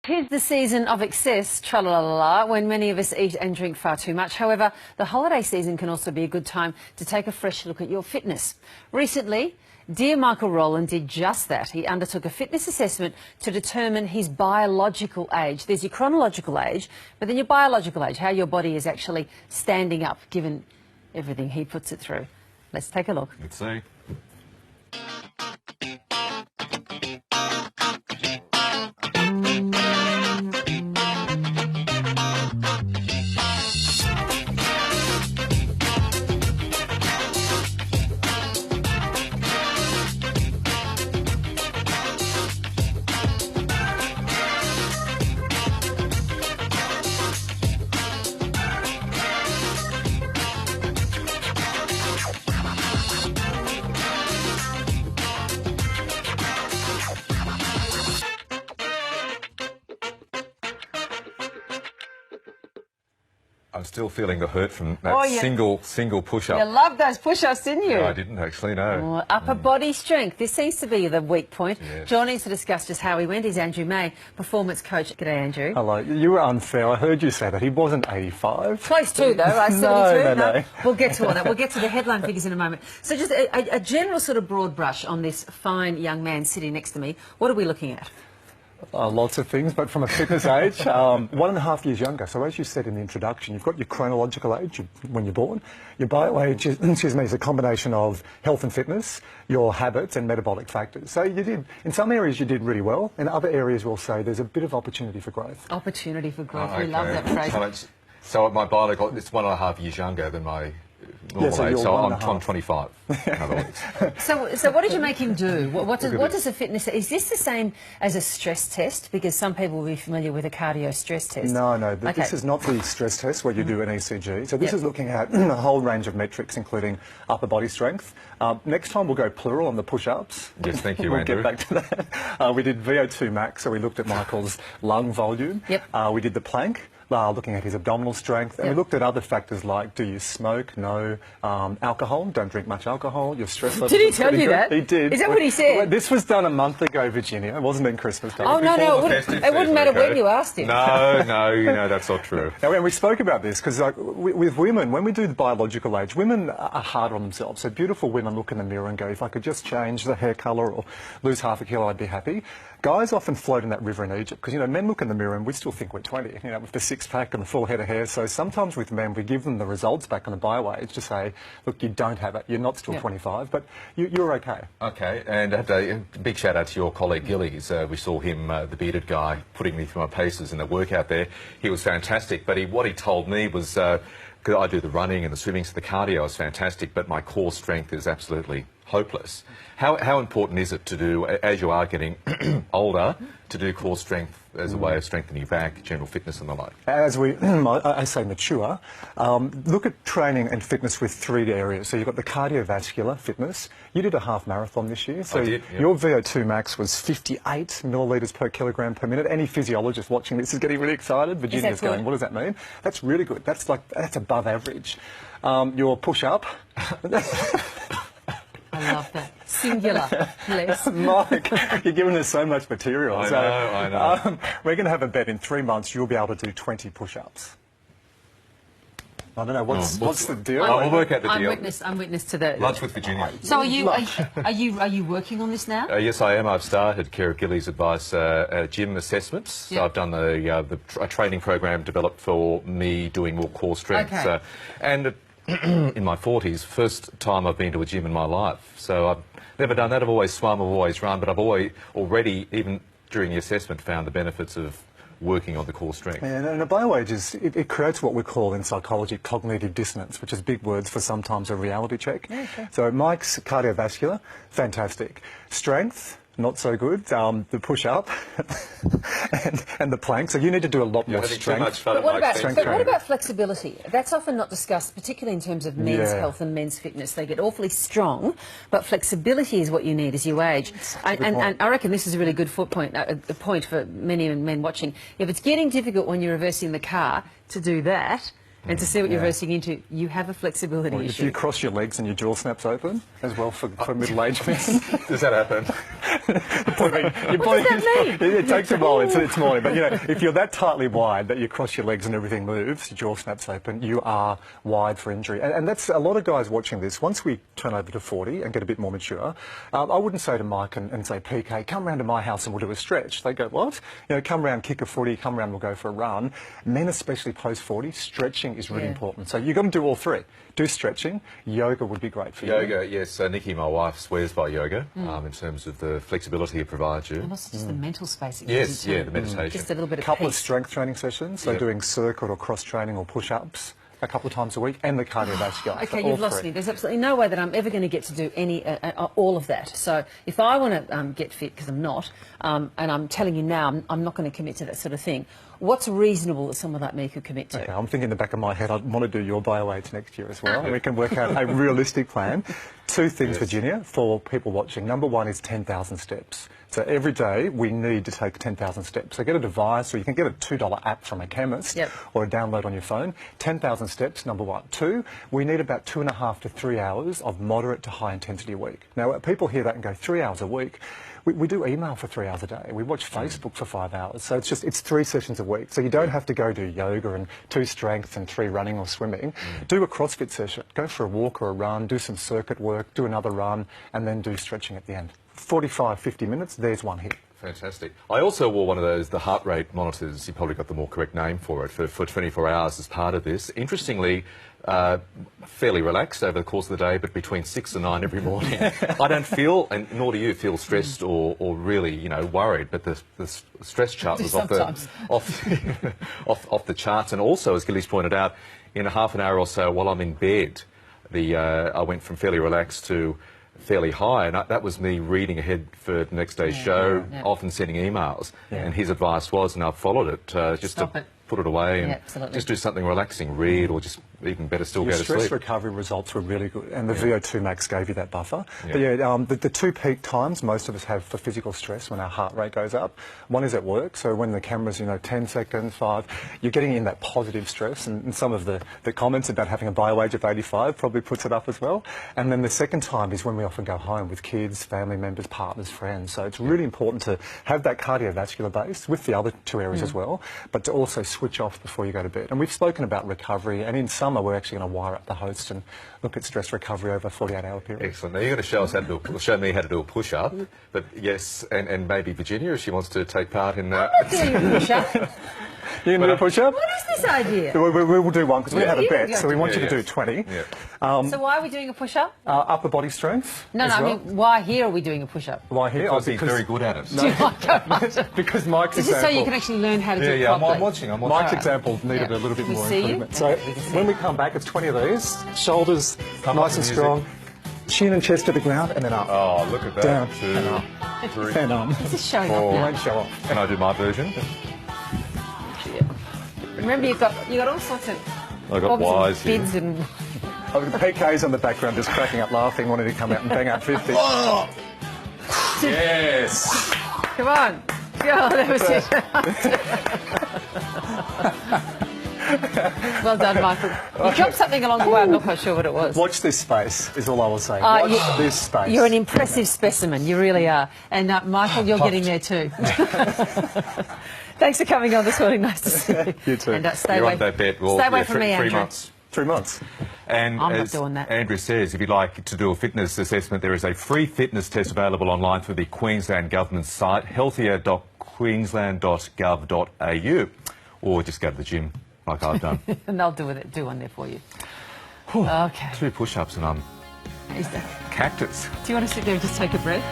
'Tis the season of excess, tra-la-la-la, when many of us eat and drink far too much. However, the holiday season can also be a good time to take a fresh look at your fitness. Recently, dear Michael Rowland did just that. He undertook a fitness assessment to determine his biological age. There's your chronological age, but then your biological age, how your body is actually standing up, given everything he puts it through. Let's take a look. Let's see. I'm still feeling the hurt from that single push-up. You loved those push-ups, didn't you? No, I didn't actually, no. Oh, upper body strength. This seems to be the weak point. Yes. Joining us to discuss just how he went is Andrew May, performance coach. G'day, Andrew. Hello. You were unfair. I heard you say that. He wasn't 85. Close to, though, right? 72? No. We'll get to all that. We'll get to the headline figures in a moment. So just a general sort of broad brush on this fine young man sitting next to me. What are we looking at? Lots of things, but from a fitness age, 1.5 years younger. So as you said in the introduction, you've got your chronological age when you're born. Your bio age is a combination of health and fitness, your habits and metabolic factors. So you did, in some areas you did really well. In other areas we'll say there's a bit of opportunity for growth. Opportunity for growth. Oh, We love that phrase. So my biological, it's 1.5 years younger than my normal age, so I'm 25, in other words. So what did you make him do? What does a fitness... Is this the same as a stress test? Because some people will be familiar with a cardio stress test. No. This is not the stress test where you do an ECG. So this is looking at a whole range of metrics, including upper body strength. Next time we'll go plural on the push-ups. Yes, thank you, We'll Andrew. get back to that. We did VO2 max, so we looked at Michael's lung volume. Yep. We did the plank. Looking at his abdominal strength, and we looked at other factors like, do you smoke? No. Alcohol, don't drink much alcohol. Your stress level. Did he tell you that? He did. Is that what he said? Well, this was done a month ago, Virginia. It wasn't in Christmas time. Oh, no, it wouldn't matter when you asked him. No, you know, that's not true. Now, and we spoke about this because with women, when we do the biological age, women are hard on themselves. So beautiful women look in the mirror and go, if I could just change the hair colour or lose half a kilo, I'd be happy. Guys often float in that river in Egypt because, you know, men look in the mirror and we still think we're 20, you know, with the six-pack and the full head of hair. So sometimes with men, we give them the results back on the bio age to say, look, you don't have it. You're not still 25, but you're okay. Okay, and I have a big shout out to your colleague Gillies. We saw him, the bearded guy, putting me through my paces in the workout there. He was fantastic, but what he told me was, because I do the running and the swimming, so the cardio is fantastic, but my core strength is absolutely hopeless. How important is it to do, as you are getting older, to do core strength as a way of strengthening your back, general fitness and the like? As I say mature, look at training and fitness with 3 areas. So you've got the cardiovascular fitness. You did a half marathon this year. So I did, yep. Your VO2 max was 58 millilitres per kilogram per minute. Any physiologist watching this is getting really excited. Virginia's going, what does that mean? That's really good. That's above average. Your push-up... I love that. Singular. Bless. Mike, you're giving us so much material. I know. We're going to have a bet in 3 months you'll be able to do 20 push-ups. I don't know, what's the deal? We'll work out the deal. I'm witness to the... Lunch with Virginia. So are you working on this now? Yes, I am. I've started, Kira Gillies' advice, gym assessments. So I've done a training program developed for me doing more core strength. Okay. And in my 40s, first time I've been to a gym in my life. So I've never done that. I've always swum, I've always run, but I've already, even during the assessment, found the benefits of working on the core strength. And a bio age it creates what we call in psychology cognitive dissonance, which is big words for sometimes a reality check. Yeah, sure. So Mike's cardiovascular, fantastic. Strength, not so good. The push-up and the plank. So you need to do a lot more strength. But what about flexibility? That's often not discussed, particularly in terms of men's health and men's fitness. They get awfully strong, but flexibility is what you need as you age. And I reckon this is a really good point for many men watching. If it's getting difficult when you're reversing the car to do that, And to see what you're Yeah. versing into, you have a flexibility Or if issue. you cross your legs and your jaw snaps open, as well for middle-aged men. Does that happen? What does that mean? It takes a while. It's morning, but if you're that tightly wide that you cross your legs and everything moves, your jaw snaps open, you are wide for injury. And that's a lot of guys watching this. Once we turn over to 40 and get a bit more mature, I wouldn't say to Mike and say, PK, come round to my house and we'll do a stretch. They go, what? Come round, kick a footy, come round, we'll go for a run. Men, especially post 40, stretching is really important. So you've got to do all three. Do stretching. Yoga would be great for you. Yoga, yes. Nikki, my wife, swears by yoga in terms of the flexibility it provides you. And also just the mental space it Yes, gives you yeah, too. the meditation. Just a little bit A of couple of peace. strength training sessions, so doing circuit or cross training or push-ups a couple of times a week, and the cardiovascular. Okay, so you've all lost three. me. There's absolutely no way that I'm ever going to get to do any all of that. So if I want to get fit, because I'm not, and I'm telling you now, I'm not going to commit to that sort of thing. What's reasonable that someone like me could commit to? Okay, I'm thinking in the back of my head, I'd want to do your bio-aids next year as well, and we can work out a realistic plan. Two things, Virginia, for people watching. Number one is 10,000 steps. So every day we need to take 10,000 steps. So get a device, or you can get a $2 app from a chemist, or a download on your phone. 10,000 steps, number one. Two, we need about 2.5 to 3 hours of moderate to high intensity a week. Now, people hear that and go, 3 hours a week. We do email for 3 hours a day. We watch Facebook for 5 hours. So it's 3 sessions a week. So you don't have to go do yoga and 2 strength and 3 running or swimming. Do a CrossFit session. Go for a walk or a run, do some circuit work, do another run, and then do stretching at the end. 45, 50 minutes, there's one hit. Fantastic. I also wore one of those, the heart rate monitors, you probably got the more correct name for it, for 24 hours as part of this. Interestingly, fairly relaxed over the course of the day, but between 6 and 9 every morning. I don't feel, and nor do you feel stressed or really, worried, but the stress chart was off the charts. And also, as Gilly's pointed out, in a half an hour or so while I'm in bed, I went from fairly relaxed to fairly high, and that was me reading ahead for the next day's show, often sending emails. And his advice was, and I've followed it, just Stop to it. put it away and just do something relaxing, read, or just even better still, Your go to stress sleep. recovery results were really good, and the VO2 max gave you that buffer. But the 2 peak times most of us have for physical stress when our heart rate goes up. One is at work, so when the camera's 10 seconds, 5, you're getting in that positive stress, and some of the comments about having a bio age of 85 probably puts it up as well. And then the second time is when we often go home with kids, family members, partners, friends. So it's really important to have that cardiovascular base with the other 2 areas as well, but to also switch off before you go to bed. And we've spoken about recovery, and in summer we're actually going to wire up the host and look at stress recovery over a 48-hour period. Excellent. Now you're going to show us show me how to do a push-up, but yes, and maybe Virginia, if she wants to take part in that. I'm not doing a push-up. You can do a push-up? What is this idea? We will do one because we have a you bet, go so we to want you to do 20. So why are we doing a push-up? Upper body strength. No, as I well. mean, why here are we doing a push-up? Why here? Because he's very good at it. Because Mike's Is this so example. you can actually learn how to do it I'm properly? watching. Mike's example needed a little bit Can we more see you? improvement. So Okay, we can see when you. we come back, it's 20 of these. Shoulders Come nice up and to strong. Chin and chest to the ground, and then up. Oh, look at that. Down 2, and up. 3. And This is showing Four. off You now. won't show off. Can I do my version? Remember, you've got all sorts of I got bobs Ys and here. bids and I've got PK's on the background just cracking up laughing, wanting to come out and bang out 50. Yes. come on. God, that was it. Well done, Michael. You dropped something along the way. I'm not quite sure what it was. Watch this space, is all I will say. Watch this space. You're an impressive specimen. You really are. And Michael, you're getting there too. Thanks for coming on this morning. Nice to see you. You too. And stay You're away. on that bet. Well, stay away yeah, from me, 3 Andrew. months. 3 months. And I'm not as doing that. Andrew says, if you'd like to do a fitness assessment, there is a free fitness test available online through the Queensland Government site, healthier.queensland.gov.au, or just go to the gym like I've done. And they'll do one there for you. Okay. 2 push-ups and I'm Is that, cactus. do you want to sit there and just take a breath?